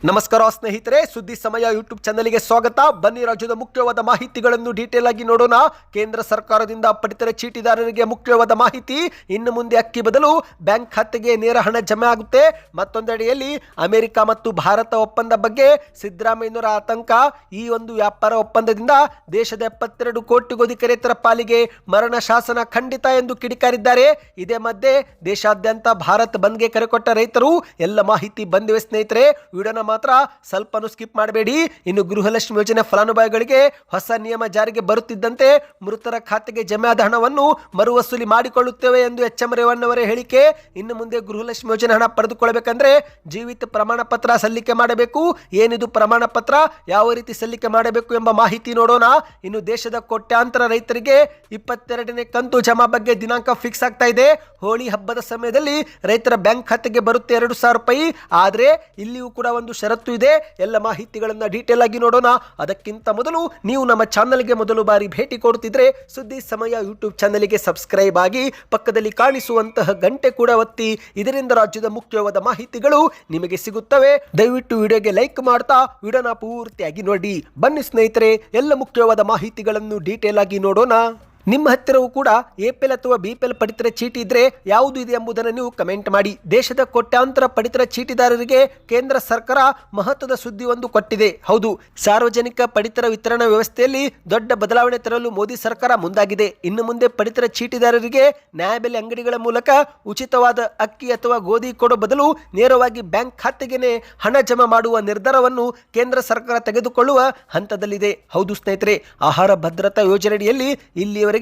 ನಮಸ್ಕಾರ ಸ್ನೇಹಿತರೆ, ಸುದ್ದಿ ಸಮಯ ಯೂಟ್ಯೂಬ್ ಚಾನಲ್ಗೆ ಸ್ವಾಗತ. ಬನ್ನಿ ರಾಜ್ಯದ ಮುಖ್ಯವಾದ ಮಾಹಿತಿಗಳನ್ನು ಡೀಟೇಲ್ ಆಗಿ ನೋಡೋಣ. ಕೇಂದ್ರ ಸರ್ಕಾರದಿಂದ ಪಡಿತರ ಚೀಟಿದಾರರಿಗೆ ಮುಖ್ಯವಾದ ಮಾಹಿತಿ. ಇನ್ನು ಮುಂದೆ ಅಕ್ಕಿ ಬದಲು ಬ್ಯಾಂಕ್ ಖಾತೆಗೆ ನೇರ ಹಣ ಜಮೆ ಆಗುತ್ತೆ. ಮತ್ತೊಂದೆಡೆಯಲ್ಲಿ ಅಮೆರಿಕ ಮತ್ತು ಭಾರತ ಒಪ್ಪಂದ ಬಗ್ಗೆ ಸಿದ್ದರಾಮಯ್ಯನವರ ಆತಂಕ. ಈ ಒಂದು ವ್ಯಾಪಾರ ಒಪ್ಪಂದದಿಂದ ದೇಶದ 72 ಕೋಟಿಗೂ ರೈತರ ಪಾಲಿಗೆ ಮರಣ ಶಾಸನ ಖಂಡಿತ ಎಂದು ಕಿಡಿಕಾರಿದ್ದಾರೆ. ಇದೇ ಮಧ್ಯೆ ದೇಶಾದ್ಯಂತ ಭಾರತ್ ಬಂದ್ಗೆ ಕರೆ ಕೊಟ್ಟ ರೈತರು ಎಲ್ಲ ಮಾಹಿತಿ ಬಂದಿವೆ ಸ್ನೇಹಿತರೆ. ವಿಡಿಯೋನ ಮಾತ್ರ ಸ್ವಲ್ಪನೂ ಸ್ಕಿಪ್ ಮಾಡಬೇಡಿ. ಇನ್ನು ಗೃಹಲಕ್ಷ್ಮಿ ಯೋಜನೆ ಫಲಾನುಭವಿಗಳಿಗೆ ಹೊಸ ನಿಯಮ ಜಾರಿಗೆ ಬರುತ್ತಿದ್ದಂತೆ ಮೃತರ ಖಾತೆಗೆ ಜಮೆ ಆದ ಹಣವನ್ನು ಮರುವಸೂಲಿ ಮಾಡಿಕೊಳ್ಳುತ್ತೇವೆ ಎಂದು ಎಚ್.ಎಂ. ರೇವಣ್ಣವರ ಹೇಳಿಕೆ. ಇನ್ನು ಮುಂದೆ ಗೃಹಲಕ್ಷ್ಮಿ ಯೋಜನೆ ಹಣ ಪಡೆದುಕೊಳ್ಳಬೇಕಂದ್ರೆ ಜೀವಿತ ಪ್ರಮಾಣ ಪತ್ರ ಸಲ್ಲಿಕೆ ಮಾಡಬೇಕು. ಏನಿದು ಪ್ರಮಾಣ ಪತ್ರ, ಯಾವ ರೀತಿ ಸಲ್ಲಿಕೆ ಮಾಡಬೇಕು ಎಂಬ ಮಾಹಿತಿ ನೋಡೋಣ. ಇನ್ನು ದೇಶದ ಕೋಟ್ಯಾಂತರ ರೈತರಿಗೆ 22ನೇ ಕಂತು ಜಮಾ ಬಗ್ಗೆ ದಿನಾಂಕ ಫಿಕ್ಸ್ ಆಗ್ತಾ ಇದೆ. ಹೋಳಿ ಹಬ್ಬದ ಸಮಯದಲ್ಲಿ ರೈತರ ಬ್ಯಾಂಕ್ ಖಾತೆಗೆ ಬರುತ್ತೆ 2,000 ರೂಪಾಯಿ. ಆದರೆ ಇಲ್ಲಿಯೂ ಕೂಡ ಒಂದು ಷರತ್ತು ಇದೆ. ಎಲ್ಲ ಮಾಹಿತಿಗಳನ್ನು ಡೀಟೇಲ್ ಆಗಿ ನೋಡೋಣ. ಅದಕ್ಕಿಂತ ಮೊದಲು ನೀವು ನಮ್ಮ ಚಾನಲ್ಗೆ ಮೊದಲು ಬಾರಿ ಭೇಟಿ ಕೊಡುತ್ತಿದ್ರೆ ಸುದ್ದಿ ಸಮಯ ಯೂಟ್ಯೂಬ್ ಚಾನಲ್ಗೆ ಸಬ್ಸ್ಕ್ರೈಬ್ ಆಗಿ ಪಕ್ಕದಲ್ಲಿ ಕಾಣಿಸುವಂತಹ ಗಂಟೆ ಕೂಡ ಒತ್ತಿ. ಇದರಿಂದ ರಾಜ್ಯದ ಮುಖ್ಯವಾದ ಮಾಹಿತಿಗಳು ನಿಮಗೆ ಸಿಗುತ್ತವೆ. ದಯವಿಟ್ಟು ವಿಡಿಯೋಗೆ ಲೈಕ್ ಮಾಡ್ತಾ ವಿಡಿಯೋನ ಪೂರ್ತಿಯಾಗಿ ನೋಡಿ. ಬನ್ನಿ ಸ್ನೇಹಿತರೆ, ಎಲ್ಲ ಮುಖ್ಯವಾದ ಮಾಹಿತಿಗಳನ್ನು ಡೀಟೇಲ್ ಆಗಿ ನೋಡೋಣ. ನಿಮ್ಮ ಹತ್ತಿರವೂ ಕೂಡ ಎಪಿಎಲ್ ಅಥವಾ ಬಿಪಿಎಲ್ ಪಡಿತರ ಚೀಟಿ ಇದ್ರೆ ಯಾವುದು ಇದೆ ಎಂಬುದನ್ನು ನೀವು ಕಮೆಂಟ್ ಮಾಡಿ. ದೇಶದ ಕೋಟ್ಯಾಂತರ ಪಡಿತರ ಚೀಟಿದಾರರಿಗೆ ಕೇಂದ್ರ ಸರ್ಕಾರ ಮಹತ್ವದ ಸುದ್ದಿ ಒಂದು ಕೊಟ್ಟಿದೆ. ಹೌದು, ಸಾರ್ವಜನಿಕ ಪಡಿತರ ವಿತರಣಾ ವ್ಯವಸ್ಥೆಯಲ್ಲಿ ದೊಡ್ಡ ಬದಲಾವಣೆ ತರಲು ಮೋದಿ ಸರ್ಕಾರ ಮುಂದಾಗಿದೆ. ಇನ್ನು ಮುಂದೆ ಪಡಿತರ ಚೀಟಿದಾರರಿಗೆ ನ್ಯಾಯಬೆಲೆ ಅಂಗಡಿಗಳ ಮೂಲಕ ಉಚಿತವಾದ ಅಕ್ಕಿ ಅಥವಾ ಗೋಧಿ ಕೊಡೋ ಬದಲು ನೇರವಾಗಿ ಬ್ಯಾಂಕ್ ಖಾತೆಗೆ ಹಣ ಜಮಾ ಮಾಡುವ ನಿರ್ಧಾರವನ್ನು ಕೇಂದ್ರ ಸರ್ಕಾರ ತೆಗೆದುಕೊಳ್ಳುವ ಹಂತದಲ್ಲಿದೆ. ಹೌದು ಸ್ನೇಹಿತರೆ, ಆಹಾರ ಭದ್ರತಾ ಯೋಜನೆಯಡಿಯಲ್ಲಿ ಇಲ್ಲಿಯವರೆಗೆ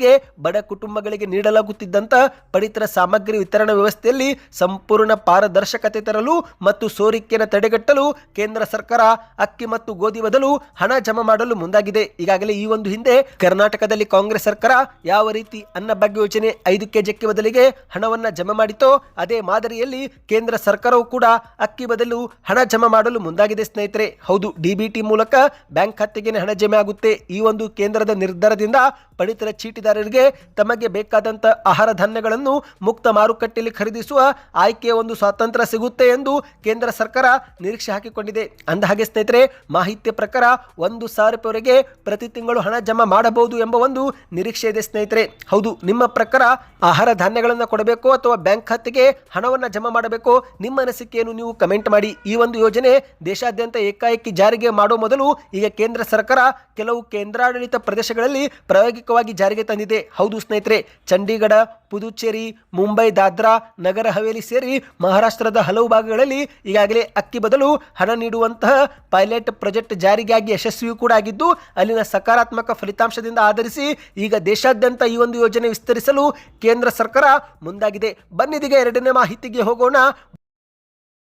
ಬಡ ಕುಟುಂಬಗಳಿಗೆ ನೀಡಲಾಗುತ್ತಿದ್ದಂತ ಪಡಿತರ ಸಾಮಗ್ರಿ ವಿತರಣಾ ವ್ಯವಸ್ಥೆಯಲ್ಲಿ ಸಂಪೂರ್ಣ ಪಾರದರ್ಶಕತೆ ತರಲು ಮತ್ತು ಸೋರಿಕೆಯನ್ನು ತಡೆಗಟ್ಟಲು ಕೇಂದ್ರ ಸರ್ಕಾರ ಅಕ್ಕಿ ಮತ್ತು ಗೋಧಿ ಬದಲು ಹಣ ಜಮಾ ಮಾಡಲು ಮುಂದಾಗಿದೆ. ಈಗಾಗಲೇ ಈ ಒಂದು ಹಿಂದೆ ಕರ್ನಾಟಕದಲ್ಲಿ ಕಾಂಗ್ರೆಸ್ ಸರ್ಕಾರ ಯಾವ ರೀತಿ ಅನ್ನಭಾಗ್ಯ ಯೋಜನೆ 5 ಕೆಜಿ ಅಕ್ಕಿ ಬದಲಿಗೆ ಹಣವನ್ನ ಜಮಾ ಮಾಡಿತೋ ಅದೇ ಮಾದರಿಯಲ್ಲಿ ಕೇಂದ್ರ ಸರ್ಕಾರವು ಕೂಡ ಅಕ್ಕಿ ಬದಲು ಹಣ ಜಮಾ ಮಾಡಲು ಮುಂದಾಗಿದೆ ಸ್ನೇಹಿತರೆ. ಹೌದು, ಡಿಬಿಟಿ ಮೂಲಕ ಬ್ಯಾಂಕ್ ಖಾತೆಗೆ ಹಣ ಜಮೆ ಆಗುತ್ತೆ. ಈ ಒಂದು ಕೇಂದ್ರದ ನಿರ್ಧಾರದಿಂದ ಪಡಿತರ ಚೀಟಿದಾರರಿಗೆ ತಮಗೆ ಬೇಕಾದಂತ ಆಹಾರ ಧಾನ್ಯಗಳನ್ನು ಮುಕ್ತ ಮಾರುಕಟ್ಟೆಯಲ್ಲಿ ಖರೀದಿಸುವ ಆಯ್ಕೆಯ ಒಂದು ಸ್ವಾತಂತ್ರ್ಯ ಸಿಗುತ್ತೆ ಎಂದು ಕೇಂದ್ರ ಸರ್ಕಾರ ನಿರೀಕ್ಷೆ ಹಾಕಿಕೊಂಡಿದೆ. ಅಂದಹಾಗೆ ಸ್ನೇಹಿತರೆ, ಮಾಹಿತಿಯ ಪ್ರಕಾರ 1,000 ರೂಪಾಯಿವರೆಗೆ ಪ್ರತಿ ತಿಂಗಳು ಹಣ ಜಮಾ ಮಾಡಬಹುದು ಎಂಬ ಒಂದು ನಿರೀಕ್ಷೆ ಇದೆ ಸ್ನೇಹಿತರೆ. ಹೌದು, ನಿಮ್ಮ ಪ್ರಕಾರ ಆಹಾರ ಧಾನ್ಯಗಳನ್ನು ಕೊಡಬೇಕು ಅಥವಾ ಬ್ಯಾಂಕ್ ಖಾತೆಗೆ ಹಣವನ್ನು ಜಮಾ ಮಾಡಬೇಕು? ನಿಮ್ಮ ಅನಿಸಿಕೆಯನ್ನು ನೀವು ಕಮೆಂಟ್ ಮಾಡಿ. ಈ ಒಂದು ಯೋಜನೆ ದೇಶಾದ್ಯಂತ ಏಕಾಏಕಿ ಜಾರಿಗೆ ಮಾಡುವ ಮೊದಲು ಈಗ ಕೇಂದ್ರ ಸರ್ಕಾರ ಕೆಲವು ಕೇಂದ್ರಾಡಳಿತ ಪ್ರದೇಶಗಳಲ್ಲಿ ಪ್ರಾಯೋಗಿಕವಾಗಿ ಜಾರಿಗೆ ತಂದಿದೆ. ಹೌದು ಸ್ನೇಹಿತರೆ, ಚಂಡೀಗಢ, ಪುದುಚೇರಿ, ಮುಂಬೈ, ದಾದ್ರಾ ನಗರ ಹವೇಲಿ ಸೇರಿ ಮಹಾರಾಷ್ಟ್ರದ ಹಲವು ಭಾಗಗಳಲ್ಲಿ ಈಗಾಗಲೇ ಅಕ್ಕಿ ಬದಲು ಹಣ ನೀಡುವಂತಹ ಪೈಲಟ್ ಪ್ರಾಜೆಕ್ಟ್ ಜಾರಿಗಾಗಿ ಯಶಸ್ವಿಯೂ ಕೂಡ ಆಗಿದ್ದು ಅಲ್ಲಿನ ಸಕಾರಾತ್ಮಕ ಫಲಿತಾಂಶದಿಂದ ಆಧರಿಸಿ ಈಗ ದೇಶಾದ್ಯಂತ ಈ ಒಂದು ಯೋಜನೆ ವಿಸ್ತರಿಸಲು ಕೇಂದ್ರ ಸರ್ಕಾರ ಮುಂದಾಗಿದೆ. ಬನ್ನಿದೀಗ ಎರಡನೇ ಮಾಹಿತಿಗೆ ಹೋಗೋಣ.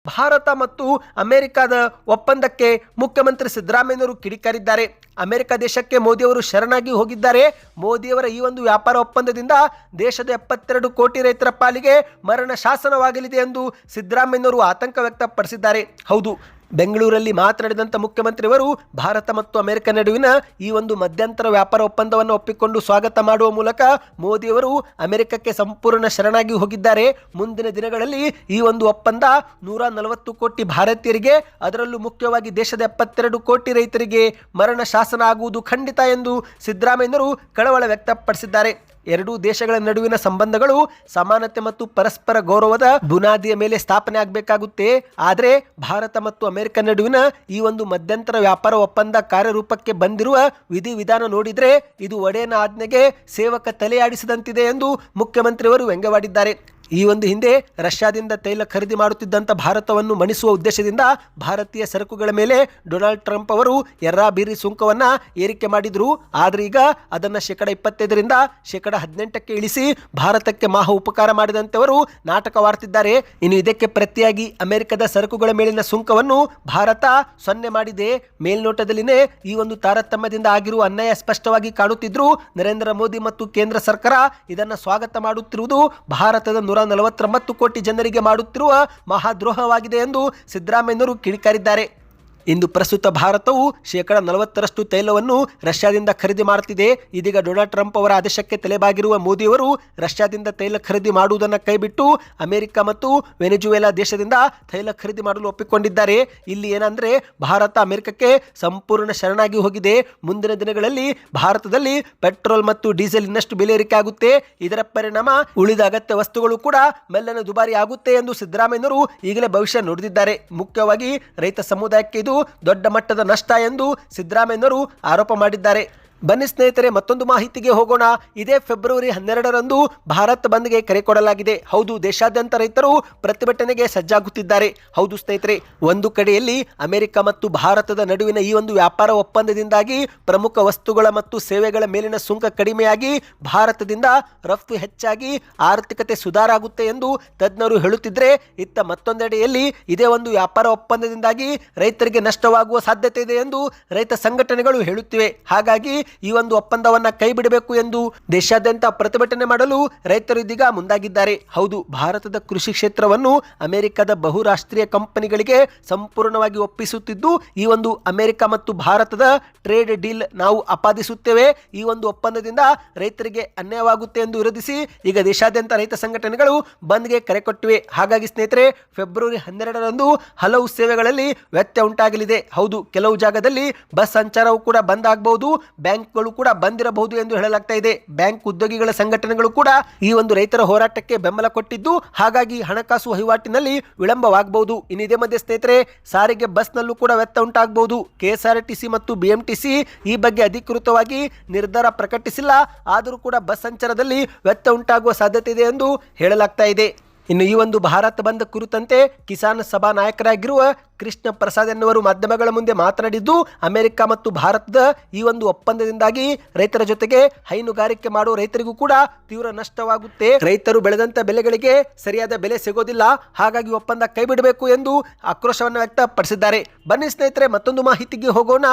ಭಾರತ ಮತ್ತು ಅಮೆರಿಕದ ಒಪ್ಪಂದಕ್ಕೆ ಮುಖ್ಯಮಂತ್ರಿ ಸಿದ್ದರಾಮಯ್ಯನವರು ಕಿಡಿಕಾರಿದ್ದಾರೆ. ಅಮೆರಿಕ ದೇಶಕ್ಕೆ ಮೋದಿಯವರು ಶರಣಾಗಿ ಹೋಗಿದ್ದಾರೆ. ಮೋದಿಯವರ ಈ ಒಂದು ವ್ಯಾಪಾರ ಒಪ್ಪಂದದಿಂದ ದೇಶದ 72 ಕೋಟಿ ರೈತರ ಪಾಲಿಗೆ ಮರಣ ಶಾಸನವಾಗಲಿದೆ ಎಂದು ಸಿದ್ದರಾಮಯ್ಯನವರು ಆತಂಕ ವ್ಯಕ್ತಪಡಿಸಿದ್ದಾರೆ. ಹೌದು, ಬೆಂಗಳೂರಲ್ಲಿ ಮಾತನಾಡಿದಂಥ ಮುಖ್ಯಮಂತ್ರಿಯವರು ಭಾರತ ಮತ್ತು ಅಮೆರಿಕ ನಡುವಿನ ಈ ಒಂದು ಮಧ್ಯಂತರ ವ್ಯಾಪಾರ ಒಪ್ಪಂದವನ್ನು ಒಪ್ಪಿಕೊಂಡು ಸ್ವಾಗತ ಮಾಡುವ ಮೂಲಕ ಮೋದಿಯವರು ಅಮೆರಿಕಕ್ಕೆ ಸಂಪೂರ್ಣ ಶರಣಾಗಿ ಹೋಗಿದ್ದಾರೆ. ಮುಂದಿನ ದಿನಗಳಲ್ಲಿ ಈ ಒಂದು ಒಪ್ಪಂದ 140 ಕೋಟಿ ಭಾರತೀಯರಿಗೆ, ಅದರಲ್ಲೂ ಮುಖ್ಯವಾಗಿ ದೇಶದ 72 ಕೋಟಿ ರೈತರಿಗೆ ಮರಣ ಶಾಸನ ಆಗುವುದು ಖಂಡಿತ ಎಂದು ಸಿದ್ದರಾಮಯ್ಯನವರು ಕಳವಳ ವ್ಯಕ್ತಪಡಿಸಿದ್ದಾರೆ. ಎರಡೂ ದೇಶಗಳ ನಡುವಿನ ಸಂಬಂಧಗಳು ಸಮಾನತೆ ಮತ್ತು ಪರಸ್ಪರ ಗೌರವದ ಬುನಾದಿಯ ಮೇಲೆ ಸ್ಥಾಪನೆ ಆಗಬೇಕಾಗುತ್ತೆ. ಆದರೆ ಭಾರತ ಮತ್ತು ಅಮೆರಿಕ ನಡುವಿನ ಈ ಒಂದು ಮಧ್ಯಂತರ ವ್ಯಾಪಾರ ಒಪ್ಪಂದ ಕಾರ್ಯರೂಪಕ್ಕೆ ಬಂದಿರುವ ವಿಧಿವಿಧಾನ ನೋಡಿದ್ರೆ ಇದು ಒಡೆಯನ ಆಜ್ಞೆಗೆ ಸೇವಕ ತಲೆಯಾಡಿಸಿದಂತಿದೆ ಎಂದು ಮುಖ್ಯಮಂತ್ರಿಯವರು ವ್ಯಂಗ್ಯವಾಡಿದ್ದಾರೆ. ಈ ಒಂದು ಹಿಂದೆ ರಷ್ಯಾದಿಂದ ತೈಲ ಖರೀದಿ ಮಾಡುತ್ತಿದ್ದಂಥ ಭಾರತವನ್ನು ಮಣಿಸುವ ಉದ್ದೇಶದಿಂದ ಭಾರತೀಯ ಸರಕುಗಳ ಮೇಲೆ ಡೊನಾಲ್ಡ್ ಟ್ರಂಪ್ ಅವರು ಎರ್ರಾಬಿರಿ ಸುಂಕವನ್ನು ಏರಿಕೆ ಮಾಡಿದ್ರು. ಆದರೆ ಈಗ ಅದನ್ನು 25% 18% ಇಳಿಸಿ ಭಾರತಕ್ಕೆ ಮಹಾ ಉಪಕಾರ ಮಾಡಿದಂತೆವರು ನಾಟಕವಾಡ್ತಿದ್ದಾರೆ. ಇನ್ನು ಇದಕ್ಕೆ ಪ್ರತಿಯಾಗಿ ಅಮೆರಿಕದ ಸರಕುಗಳ ಮೇಲಿನ ಸುಂಕವನ್ನು ಭಾರತ 0 ಮಾಡಿದೆ. ಮೇಲ್ನೋಟದಲ್ಲಿನೇ ಈ ಒಂದು ತಾರತಮ್ಯದಿಂದ ಆಗಿರುವ ಅನ್ಯಾಯ ಸ್ಪಷ್ಟವಾಗಿ ಕಾಣುತ್ತಿದ್ರು. ನರೇಂದ್ರ ಮೋದಿ ಮತ್ತು ಕೇಂದ್ರ ಸರ್ಕಾರ ಇದನ್ನು ಸ್ವಾಗತ ಮಾಡುತ್ತಿರುವುದು ಭಾರತದ 149 ಕೋಟಿ ಜನರಿಗೆ ಮಾಡುತ್ತಿರುವ ಮಹಾದ್ರೋಹವಾಗಿದೆ ಎಂದು ಸಿದ್ದರಾಮಯ್ಯನವರು ಕಿಡಿಕಾರಿದ್ದಾರೆ. ಇಂದು ಪ್ರಸ್ತುತ ಭಾರತವು 40% ತೈಲವನ್ನು ರಷ್ಯಾದಿಂದ ಖರೀದಿ ಮಾಡುತ್ತಿದೆ. ಇದೀಗ ಡೊನಾಲ್ಡ್ ಟ್ರಂಪ್ ಅವರ ಆದೇಶಕ್ಕೆ ತಲೆಬಾಗಿರುವ ಮೋದಿಯವರು ರಷ್ಯಾದಿಂದ ತೈಲ ಖರೀದಿ ಮಾಡುವುದನ್ನು ಕೈಬಿಟ್ಟು ಅಮೆರಿಕ ಮತ್ತು ವೆನೆಜುವೆಲಾ ದೇಶದಿಂದ ತೈಲ ಖರೀದಿ ಮಾಡಲು ಒಪ್ಪಿಕೊಂಡಿದ್ದಾರೆ. ಇಲ್ಲಿ ಏನಂದ್ರೆ ಭಾರತ ಅಮೆರಿಕಕ್ಕೆ ಸಂಪೂರ್ಣ ಶರಣಾಗಿ ಹೋಗಿದೆ. ಮುಂದಿನ ದಿನಗಳಲ್ಲಿ ಭಾರತದಲ್ಲಿ ಪೆಟ್ರೋಲ್ ಮತ್ತು ಡೀಸೆಲ್ ಇನ್ನಷ್ಟು ಬೆಲೆ ಏರಿಕೆ ಆಗುತ್ತೆ. ಇದರ ಪರಿಣಾಮ ಉಳಿದ ಅಗತ್ಯ ವಸ್ತುಗಳು ಕೂಡ ಮೆಲ್ಲನೆ ದುಬಾರಿ ಆಗುತ್ತೆ ಎಂದು ಸಿದ್ದರಾಮಯ್ಯನವರು ಈಗಲೇ ಭವಿಷ್ಯ ನುಡಿದಿದ್ದಾರೆ. ಮುಖ್ಯವಾಗಿ ರೈತ ಸಮುದಾಯಕ್ಕೆ ಇದು ದೊಡ್ಡ ಮಟ್ಟದ ನಷ್ಟ ಎಂದು ಸಿದ್ದರಾಮಯ್ಯನವರು ಆರೋಪ ಮಾಡಿದ್ದಾರೆ. ಬನ್ನಿ ಸ್ನೇಹಿತರೆ, ಮತ್ತೊಂದು ಮಾಹಿತಿಗೆ ಹೋಗೋಣ. ಇದೇ ಫೆಬ್ರವರಿ 12ರಂದು ಭಾರತ್ ಬಂದ್ಗೆ ಕರೆ ಕೊಡಲಾಗಿದೆ. ಹೌದು, ದೇಶಾದ್ಯಂತ ರೈತರು ಪ್ರತಿಭಟನೆಗೆ ಸಜ್ಜಾಗುತ್ತಿದ್ದಾರೆ. ಹೌದು ಸ್ನೇಹಿತರೆ, ಒಂದು ಕಡೆಯಲ್ಲಿ ಅಮೆರಿಕ ಮತ್ತು ಭಾರತದ ನಡುವಿನ ಈ ಒಂದು ವ್ಯಾಪಾರ ಒಪ್ಪಂದದಿಂದಾಗಿ ಪ್ರಮುಖ ವಸ್ತುಗಳ ಮತ್ತು ಸೇವೆಗಳ ಮೇಲಿನ ಸುಂಕ ಕಡಿಮೆಯಾಗಿ ಭಾರತದಿಂದ ರಫ್ತು ಹೆಚ್ಚಾಗಿ ಆರ್ಥಿಕತೆ ಸುಧಾರಾಗುತ್ತೆ ಎಂದು ತಜ್ಞರು ಹೇಳುತ್ತಿದ್ದರೆ, ಇತ್ತ ಮತ್ತೊಂದೆಡೆಯಲ್ಲಿ ಇದೇ ಒಂದು ವ್ಯಾಪಾರ ಒಪ್ಪಂದದಿಂದಾಗಿ ರೈತರಿಗೆ ನಷ್ಟವಾಗುವ ಸಾಧ್ಯತೆ ಇದೆ ಎಂದು ರೈತ ಸಂಘಟನೆಗಳು ಹೇಳುತ್ತಿವೆ. ಹಾಗಾಗಿ ಈ ಒಂದು ಒಪ್ಪಂದವನ್ನ ಕೈ ಬಿಡಬೇಕು ಎಂದು ದೇಶಾದ್ಯಂತ ಪ್ರತಿಭಟನೆ ಮಾಡಲು ರೈತರು ಇದೀಗ ಮುಂದಾಗಿದ್ದಾರೆ. ಹೌದು, ಭಾರತದ ಕೃಷಿ ಕ್ಷೇತ್ರವನ್ನು ಅಮೆರಿಕದ ಬಹುರಾಷ್ಟ್ರೀಯ ಕಂಪನಿಗಳಿಗೆ ಸಂಪೂರ್ಣವಾಗಿ ಒಪ್ಪಿಸುತ್ತಿದ್ದು, ಈ ಒಂದು ಅಮೆರಿಕ ಮತ್ತು ಭಾರತದ ಟ್ರೇಡ್ ಡೀಲ್ ನಾವು ಆಪಾದಿಸುತ್ತೇವೆ, ಈ ಒಂದು ಒಪ್ಪಂದದಿಂದ ರೈತರಿಗೆ ಅನ್ಯಾಯವಾಗುತ್ತೆ ಎಂದು ವಿರೋಧಿಸಿ ಈಗ ದೇಶಾದ್ಯಂತ ರೈತ ಸಂಘಟನೆಗಳು ಬಂದ್ಗೆ ಕರೆ ಕೊಟ್ಟಿವೆ. ಹಾಗಾಗಿ ಸ್ನೇಹಿತರೆ, ಫೆಬ್ರವರಿ 12ರಂದು ಹಲವು ಸೇವೆಗಳಲ್ಲಿ ವ್ಯತ್ಯಯ ಉಂಟಾಗಲಿದೆ. ಹೌದು, ಕೆಲವು ಜಾಗದಲ್ಲಿ ಬಸ್ ಸಂಚಾರವು ಕೂಡ ಬಂದ್ ಆಗಬಹುದು, ಬ್ಯಾಂಕ್ಗಳು ಕೂಡ ಬಂದಿರಬಹುದು ಎಂದು ಹೇಳಲಾಗ್ತಾ ಇದೆ. ಬ್ಯಾಂಕ್ ಉದ್ಯೋಗಿಗಳ ಸಂಘಟನೆಗಳು ಕೂಡ ಈ ಒಂದು ರೈತರ ಹೋರಾಟಕ್ಕೆ ಬೆಂಬಲ ಕೊಟ್ಟಿದ್ದು, ಹಾಗಾಗಿ ಹಣಕಾಸು ವಹಿವಾಟಿನಲ್ಲಿ ವಿಳಂಬವಾಗಬಹುದು. ಇನ್ನು ಇದೇ ಮಧ್ಯೆ ಸ್ನೇಹಿತರೆ, ಸಾರಿಗೆ ಬಸ್ನಲ್ಲೂ ಕೂಡ ವ್ಯತ್ಯಯ ಉಂಟಾಗಬಹುದು. ಕೆಎಸ್ಆರ್ಟಿಸಿ ಮತ್ತು ಬಿಎಂಟಿಸಿ ಈ ಬಗ್ಗೆ ಅಧಿಕೃತವಾಗಿ ನಿರ್ಧಾರ ಪ್ರಕಟಿಸಿಲ್ಲ, ಆದರೂ ಕೂಡ ಬಸ್ ಸಂಚಾರದಲ್ಲಿ ವ್ಯತ್ಯಯ ಉಂಟಾಗುವ ಸಾಧ್ಯತೆ ಇದೆ ಎಂದು ಹೇಳಲಾಗ್ತಾ ಇದೆ. ಇನ್ನು ಈ ಒಂದು ಭಾರತ್ ಬಂದ್ ಕುರಿತಂತೆ ಕಿಸಾನ್ ಸಭಾ ನಾಯಕರಾಗಿರುವ ಕೃಷ್ಣ ಪ್ರಸಾದ್ ಎನ್ನುವರು ಮಾಧ್ಯಮಗಳ ಮುಂದೆ ಮಾತನಾಡಿದ್ದು, ಅಮೆರಿಕ ಮತ್ತು ಭಾರತದ ಈ ಒಂದು ಒಪ್ಪಂದದಿಂದಾಗಿ ರೈತರ ಜೊತೆಗೆ ಹೈನುಗಾರಿಕೆ ಮಾಡುವ ರೈತರಿಗೂ ಕೂಡ ತೀವ್ರ ನಷ್ಟವಾಗುತ್ತೆ. ರೈತರು ಬೆಳೆದಂತ ಬೆಲೆಗಳಿಗೆ ಸರಿಯಾದ ಬೆಲೆ ಸಿಗೋದಿಲ್ಲ, ಹಾಗಾಗಿ ಒಪ್ಪಂದ ಕೈ ಬಿಡಬೇಕು ಎಂದು ಆಕ್ರೋಶವನ್ನು ವ್ಯಕ್ತಪಡಿಸಿದ್ದಾರೆ. ಬನ್ನಿ ಸ್ನೇಹಿತರೆ, ಮತ್ತೊಂದು ಮಾಹಿತಿಗೆ ಹೋಗೋಣ.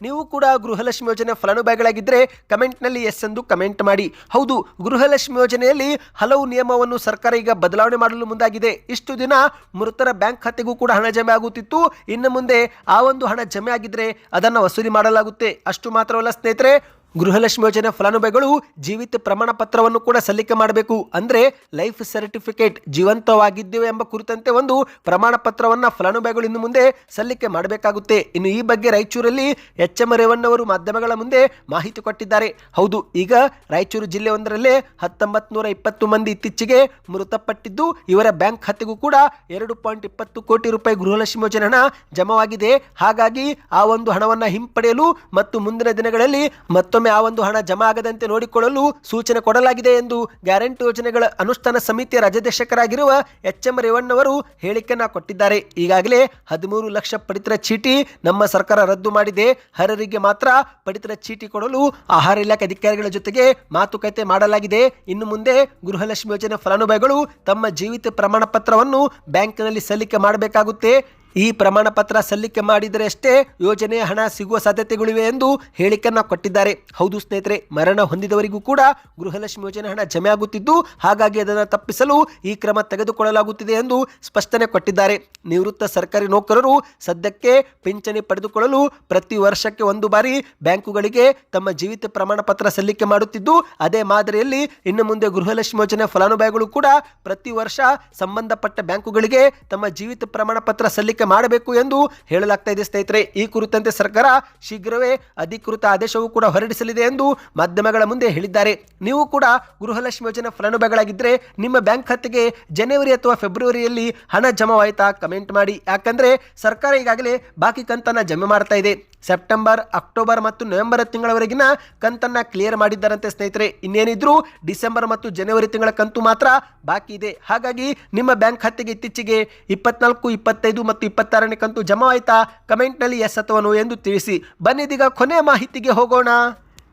ನೀವು ಕೂಡ ಗೃಹಲಕ್ಷ್ಮಿ ಯೋಜನೆ ಫಲಾನುಭವಿಗಳಾಗಿದ್ದರೆ ಕಮೆಂಟ್ನಲ್ಲಿ ಎಸ್ ಎಂದು ಕಮೆಂಟ್ ಮಾಡಿ. ಹೌದು, ಗೃಹಲಕ್ಷ್ಮಿ ಯೋಜನೆಯಲ್ಲಿ ಹಲವು ನಿಯಮವನ್ನು ಸರ್ಕಾರ ಈಗ ಬದಲಾವಣೆ ಮಾಡಲು ಮುಂದಾಗಿದೆ. ಇಷ್ಟು ದಿನ ಮೃತರ ಬ್ಯಾಂಕ್ ಖಾತೆಗೂ ಕೂಡ ಹಣ ಜಮೆ ಆಗುತ್ತಿತ್ತು. ಇನ್ನು ಮುಂದೆ ಆ ಒಂದು ಹಣ ಜಮೆ ಆಗಿದ್ರೆ ಅದನ್ನು ವಸೂಲಿ ಮಾಡಲಾಗುತ್ತೆ. ಅಷ್ಟು ಮಾತ್ರವಲ್ಲ ಸ್ನೇಹಿತರೆ, ಗೃಹಲಕ್ಷ್ಮಿ ಯೋಜನೆ ಫಲಾನುಭವಿಗಳು ಜೀವಿತ ಪ್ರಮಾಣ ಪತ್ರವನ್ನು ಕೂಡ ಸಲ್ಲಿಕೆ ಮಾಡಬೇಕು. ಅಂದರೆ ಲೈಫ್ ಸರ್ಟಿಫಿಕೇಟ್, ಜೀವಂತವಾಗಿದ್ದೇವೆ ಎಂಬ ಕುರಿತಂತೆ ಒಂದು ಪ್ರಮಾಣ ಪತ್ರವನ್ನು ಫಲಾನುಭವಿಗಳು ಇನ್ನು ಮುಂದೆ ಸಲ್ಲಿಕೆ ಮಾಡಬೇಕಾಗುತ್ತೆ. ಇನ್ನು ಈ ಬಗ್ಗೆ ರಾಯಚೂರಲ್ಲಿ ಎಚ್.ಎಂ. ರೇವಣ್ಣವರು ಮಾಧ್ಯಮಗಳ ಮುಂದೆ ಮಾಹಿತಿ ಕೊಟ್ಟಿದ್ದಾರೆ. ಹೌದು, ಈಗ ರಾಯಚೂರು ಜಿಲ್ಲೆ ಒಂದರಲ್ಲೇ 1920 ಮಂದಿ ಇತ್ತೀಚೆಗೆ ಮೃತಪಟ್ಟಿದ್ದು, ಇವರ ಬ್ಯಾಂಕ್ ಖಾತೆಗೂ ಕೂಡ 2.20 ಕೋಟಿ ರೂಪಾಯಿ ಗೃಹಲಕ್ಷ್ಮಿ ಯೋಜನೆ ಹಣ ಜಮವಾಗಿದೆ. ಹಾಗಾಗಿ ಆ ಒಂದು ಹಣವನ್ನು ಹಿಂಪಡೆಯಲು ಮತ್ತು ಮುಂದಿನ ದಿನಗಳಲ್ಲಿ ಮತ್ತೊಮ್ಮೆ ಆ ಒಂದು ಹಣ ಜಮಾ ಆಗದಂತೆ ನೋಡಿಕೊಳ್ಳಲು ಸೂಚನೆ ಕೊಡಲಾಗಿದೆ ಎಂದು ಗ್ಯಾರಂಟಿ ಯೋಜನೆಗಳ ಅನುಷ್ಠಾನ ಸಮಿತಿಯ ರಾಜ್ಯಾಧ್ಯಕ್ಷರಾಗಿರುವ ಎಚ್.ಎಂ. ರೇವಣ್ಣವರು ಹೇಳಿಕೆಯನ್ನ ಕೊಟ್ಟಿದ್ದಾರೆ. ಈಗಾಗಲೇ 13 ಲಕ್ಷ ಪಡಿತರ ಚೀಟಿ ನಮ್ಮ ಸರ್ಕಾರ ರದ್ದು ಮಾಡಿದೆ. ಅರ್ಹರಿಗೆ ಮಾತ್ರ ಪಡಿತರ ಚೀಟಿ ಕೊಡಲು ಆಹಾರ ಇಲಾಖೆ ಅಧಿಕಾರಿಗಳ ಜೊತೆಗೆ ಮಾತುಕತೆ ಮಾಡಲಾಗಿದೆ. ಇನ್ನು ಮುಂದೆ ಗೃಹಲಕ್ಷ್ಮಿ ಯೋಜನೆ ಫಲಾನುಭವಿಗಳು ತಮ್ಮ ಜೀವಿತ ಪ್ರಮಾಣ ಪತ್ರವನ್ನು ಬ್ಯಾಂಕ್ನಲ್ಲಿ ಸಲ್ಲಿಕೆ ಮಾಡಬೇಕಾಗುತ್ತೆ. ಈ ಪ್ರಮಾಣ ಪತ್ರ ಸಲ್ಲಿಕೆ ಮಾಡಿದರೆ ಅಷ್ಟೇ ಯೋಜನೆಯ ಹಣ ಸಿಗುವ ಸಾಧ್ಯತೆಗಳಿವೆ ಎಂದು ಹೇಳಿಕೆಯನ್ನ ಕೊಟ್ಟಿದ್ದಾರೆ. ಹೌದು ಸ್ನೇಹಿತರೆ, ಮರಣ ಹೊಂದಿದವರಿಗೂ ಕೂಡ ಗೃಹಲಕ್ಷ್ಮಿ ಯೋಜನೆ ಹಣ ಜಮೆ ಆಗುತ್ತಿದ್ದು, ಹಾಗಾಗಿ ಅದನ್ನು ತಪ್ಪಿಸಲು ಈ ಕ್ರಮ ತೆಗೆದುಕೊಳ್ಳಲಾಗುತ್ತಿದೆ ಎಂದು ಸ್ಪಷ್ಟನೆ ಕೊಟ್ಟಿದ್ದಾರೆ. ನಿವೃತ್ತ ಸರ್ಕಾರಿ ನೌಕರರು ಸದ್ಯಕ್ಕೆ ಪಿಂಚಣಿ ಪಡೆದುಕೊಳ್ಳಲು ಪ್ರತಿ ವರ್ಷಕ್ಕೆ ಒಂದು ಬಾರಿ ಬ್ಯಾಂಕುಗಳಿಗೆ ತಮ್ಮ ಜೀವಿತ ಪ್ರಮಾಣ ಪತ್ರ ಸಲ್ಲಿಕೆ ಮಾಡುತ್ತಿದ್ದು, ಅದೇ ಮಾದರಿಯಲ್ಲಿ ಇನ್ನು ಮುಂದೆ ಗೃಹಲಕ್ಷ್ಮಿ ಯೋಜನೆ ಫಲಾನುಭವಿಗಳು ಕೂಡ ಪ್ರತಿ ವರ್ಷ ಸಂಬಂಧಪಟ್ಟ ಬ್ಯಾಂಕುಗಳಿಗೆ ತಮ್ಮ ಜೀವಿತ ಪ್ರಮಾಣ ಪತ್ರ ಸಲ್ಲಿಕೆ ಮಾಡಬೇಕು ಎಂದು ಹೇಳಲಾಗ್ತಾ ಇದೆ. ಸ್ನೇಹಿತರೆ, ಈ ಕುರಿತಂತೆ ಸರ್ಕಾರ ಶೀಘ್ರವೇ ಅಧಿಕೃತ ಆದೇಶವೂ ಕೂಡ ಹೊರಡಿಸಲಿದೆ ಎಂದು ಮಾಧ್ಯಮಗಳ ಮುಂದೆ ಹೇಳಿದ್ದಾರೆ. ನೀವು ಕೂಡ ಗೃಹಲಕ್ಷ್ಮಿ ಯೋಜನೆ ಫಲಾನುಭವಿಗಳಾಗಿದ್ದರೆ ನಿಮ್ಮ ಬ್ಯಾಂಕ್ ಖಾತೆಗೆ ಜನವರಿ ಅಥವಾ ಫೆಬ್ರವರಿಯಲ್ಲಿ ಹಣ ಜಮಾವಾಯಿತಾ ಕಮೆಂಟ್ ಮಾಡಿ. ಯಾಕಂದ್ರೆ ಸರ್ಕಾರ ಈಗಾಗಲೇ ಬಾಕಿ ಕಂತನ್ನ ಜಮೆ ಮಾಡ್ತಾ ಇದೆ. ಸೆಪ್ಟೆಂಬರ್, ಅಕ್ಟೋಬರ್ ಮತ್ತು ನವೆಂಬರ್ ತಿಂಗಳವರೆಗಿನ ಕಂತನ್ನ ಕ್ಲಿಯರ್ ಮಾಡಿದ್ದಾರಂತೆ ಸ್ನೇಹಿತರೆ. ಇನ್ನೇನಿದ್ರು ಡಿಸೆಂಬರ್ ಮತ್ತು ಜನವರಿ ತಿಂಗಳ ಕಂತು ಮಾತ್ರ ಬಾಕಿ ಇದೆ. ಹಾಗಾಗಿ ನಿಮ್ಮ ಬ್ಯಾಂಕ್ ಖಾತೆಗೆ ಇತ್ತೀಚೆಗೆ 24, 25 ಮತ್ತು 26ನೇ ಕಂತು ಜಮಾ ಆಯ್ತಾ? ಕಮೆಂಟ್ನಲ್ಲಿ ಎಸ್ ಅಥವಾ ನೋ ಎಂದು ತಿಳಿಸಿ. ಬನ್ನಿದೀಗ ಕೊನೆಯ ಮಾಹಿತಿಗೆ ಹೋಗೋಣ.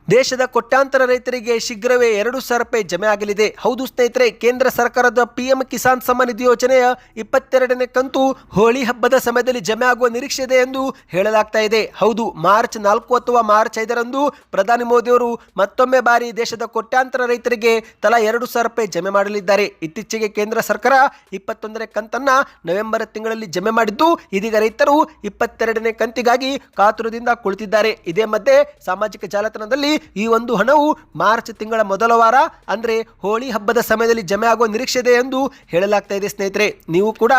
ದೇಶದ ಕೋಟ್ಯಾಂತರ ರೈತರಿಗೆ ಶೀಘ್ರವೇ 2,000 ರೂಪಾಯಿ ಜಮೆ ಆಗಲಿದೆ. ಹೌದು ಸ್ನೇಹಿತರೆ, ಕೇಂದ್ರ ಸರ್ಕಾರದ PM ಕಿಸಾನ್ ಸಮ್ಮಾನ್ ನಿಧಿ ಯೋಜನೆಯ 22ನೇ ಕಂತು ಹೋಳಿ ಹಬ್ಬದ ಸಮಯದಲ್ಲಿ ಜಮೆ ಆಗುವ ನಿರೀಕ್ಷೆ ಇದೆ ಎಂದು ಹೇಳಲಾಗ್ತಾ ಇದೆ. ಹೌದು, ಮಾರ್ಚ್ 4 ಅಥವಾ ಮಾರ್ಚ್ 5ರಂದು ಪ್ರಧಾನಿ ಮೋದಿಯವರು ಮತ್ತೊಮ್ಮೆ ಬಾರಿ ದೇಶದ ಕೋಟ್ಯಾಂತರ ರೈತರಿಗೆ ತಲಾ 2,000 ರೂಪಾಯಿ ಜಮೆ ಮಾಡಲಿದ್ದಾರೆ. ಇತ್ತೀಚೆಗೆ ಕೇಂದ್ರ ಸರ್ಕಾರ 21ನೇ ಕಂತನ್ನ ನವೆಂಬರ್ ತಿಂಗಳಲ್ಲಿ ಜಮೆ ಮಾಡಿದ್ದು, ಇದೀಗ ರೈತರು 22ನೇ ಕಂತಿಗಾಗಿ ಕಾತುರದಿಂದ ಕುಳಿತಿದ್ದಾರೆ. ಇದೇ ಮಧ್ಯೆ ಸಾಮಾಜಿಕ ಜಾಲತಾಣದಲ್ಲಿ ಈ ಒಂದು ಹಣವು ಮಾರ್ಚ್ ತಿಂಗಳ ಮೊದಲ ವಾರ ಅಂದ್ರೆ ಹೋಳಿ ಹಬ್ಬದ ಸಮಯದಲ್ಲಿ ಜಮೆ ಆಗುವ ನಿರೀಕ್ಷೆ ಇದೆ ಎಂದು ಹೇಳಲಾಗ್ತಾ ಇದೆ. ಸ್ನೇಹಿತರೆ, ನೀವು ಕೂಡ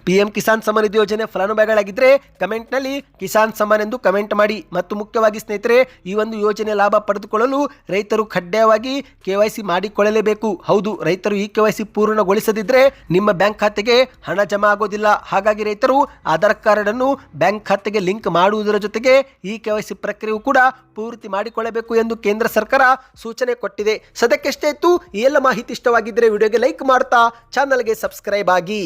PM ಕಿಸಾನ್ ಸಮ್ಮಾನ್ ನಿಧಿ ಯೋಜನೆ ಫಲಾನುಭವಿಗಳಾಗಿದ್ದರೆ ಕಮೆಂಟ್ನಲ್ಲಿ ಕಿಸಾನ್ ಸಮ್ಮಾನ್ ಎಂದು ಕಮೆಂಟ್ ಮಾಡಿ. ಮತ್ತು ಮುಖ್ಯವಾಗಿ ಸ್ನೇಹಿತರೆ, ಈ ಒಂದು ಯೋಜನೆ ಲಾಭ ಪಡೆದುಕೊಳ್ಳಲು ರೈತರು ಕಡ್ಡಾಯವಾಗಿ KYC ಮಾಡಿಕೊಳ್ಳಲೇಬೇಕು. ಹೌದು, ರೈತರು ಈ KYC ಪೂರ್ಣಗೊಳಿಸದಿದ್ದರೆ ನಿಮ್ಮ ಬ್ಯಾಂಕ್ ಖಾತೆಗೆ ಹಣ ಜಮಾ ಆಗೋದಿಲ್ಲ. ಹಾಗಾಗಿ ರೈತರು ಆಧಾರ್ ಕಾರ್ಡ್ ಅನ್ನು ಬ್ಯಾಂಕ್ ಖಾತೆಗೆ ಲಿಂಕ್ ಮಾಡುವುದರ ಜೊತೆಗೆ ಈ KYC ಪ್ರಕ್ರಿಯೆಯು ಕೂಡ ಪೂರ್ತಿ ಮಾಡಿಕೊಳ್ಳಬೇಕು ಎಂದು ಕೇಂದ್ರ ಸರ್ಕಾರ ಸೂಚನೆ ಕೊಟ್ಟಿದೆ. ಸದ್ಯಕ್ಕೆಷ್ಟೇ ಇತ್ತು. ಈ ಎಲ್ಲ ಮಾಹಿತಿ ಇಷ್ಟವಾಗಿದ್ದರೆ ವಿಡಿಯೋಗೆ ಲೈಕ್ ಮಾಡ್ತಾ ಚಾನಲ್ಗೆ ಸಬ್ಸ್ಕ್ರೈಬ್ ಆಗಿ.